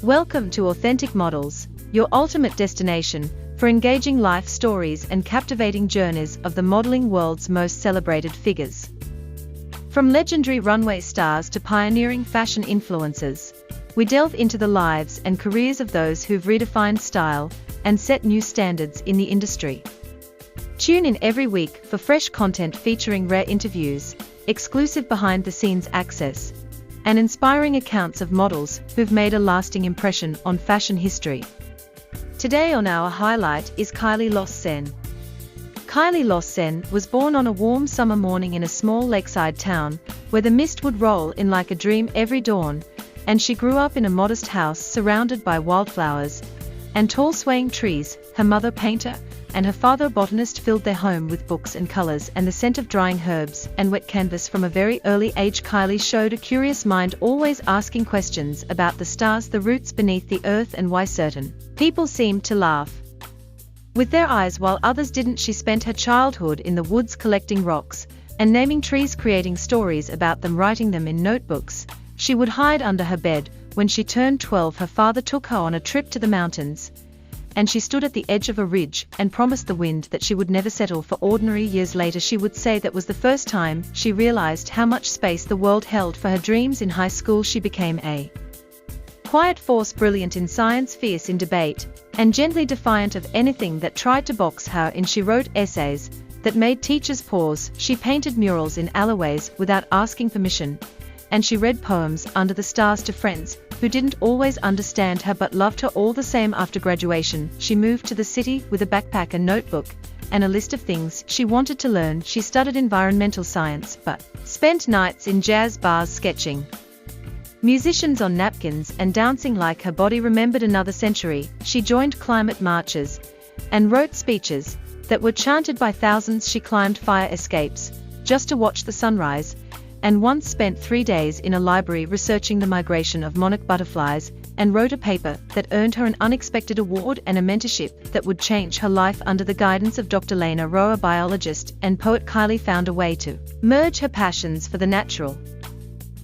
Welcome to Authentic Models, your ultimate destination for engaging life stories and captivating journeys of the modeling world's most celebrated figures. From legendary runway stars to pioneering fashion influencers, we delve into the lives and careers of those who've redefined style and set new standards in the industry. Tune in every week for fresh content featuring rare interviews, exclusive behind-the-scenes access, and inspiring accounts of models who've made a lasting impression on fashion history. Today on our highlight is KILEY LOSSEN. KILEY LOSSEN was born on a warm summer morning in a small lakeside town, where the mist would roll in like a dream every dawn, and she grew up in a modest house surrounded by wildflowers and tall swaying trees. Her mother, painter, and her father, botanist, filled their home with books and colors and the scent of drying herbs and wet canvas. From a very early age, KILEY showed a curious mind, always asking questions about the stars, the roots beneath the earth, and why certain people seemed to laugh with their eyes while others didn't. She spent her childhood in the woods collecting rocks and naming trees, creating stories about them, writing them in notebooks she would hide under her bed. When she turned 12, her father took her on a trip to the mountains, and she stood at the edge of a ridge and promised the wind that she would never settle for ordinary. Years later, she would say that was the first time she realized how much space the world held for her dreams. In high school, she became a quiet force, brilliant in science, fierce in debate, and gently defiant of anything that tried to box her in. She wrote essays that made teachers pause, she painted murals in alleyways without asking permission, and she read poems under the stars to friends who didn't always understand her but loved her all the same. After graduation, she moved to the city with a backpack, a notebook, and a list of things she wanted to learn. She studied environmental science but spent nights in jazz bars sketching musicians on napkins and dancing like her body remembered another century. She joined climate marches and wrote speeches that were chanted by thousands. She climbed fire escapes just to watch the sunrise, and once spent 3 days in a library researching the migration of monarch butterflies, and wrote a paper that earned her an unexpected award and a mentorship that would change her life. Under the guidance of Dr. Lena Rowe, a biologist and poet, KILEY found a way to merge her passions for the natural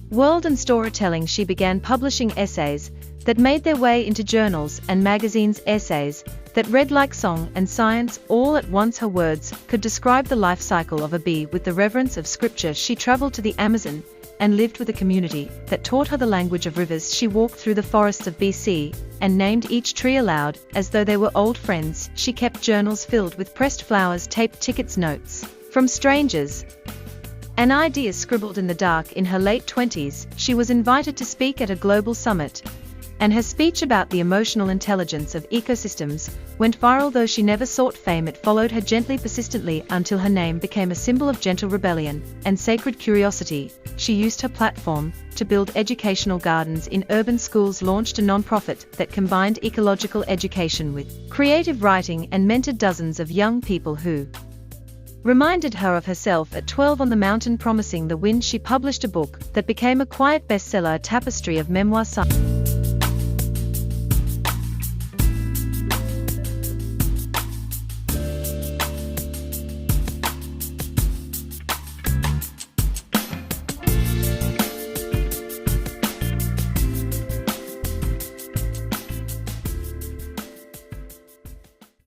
world and storytelling. She began publishing essays that made their way into journals and magazines, essays that read like song and science all at once. Her words could describe the life cycle of a bee with the reverence of scripture. She traveled to the Amazon and lived with a community that taught her the language of rivers. She walked through the forests of BC and named each tree aloud as though they were old friends. She kept journals filled with pressed flowers, taped tickets, notes from strangers, and ideas scribbled in the dark. In her late 20s, she was invited to speak at a global summit, and her speech about the emotional intelligence of ecosystems went viral. Though she never sought fame, it followed her gently, persistently, until her name became a symbol of gentle rebellion and sacred curiosity. She used her platform to build educational gardens in urban schools, launched a non-profit that combined ecological education with creative writing, and mentored dozens of young people who reminded her of herself at 12 on the mountain, promising the wind. She published a book that became a quiet bestseller, a tapestry of memoir.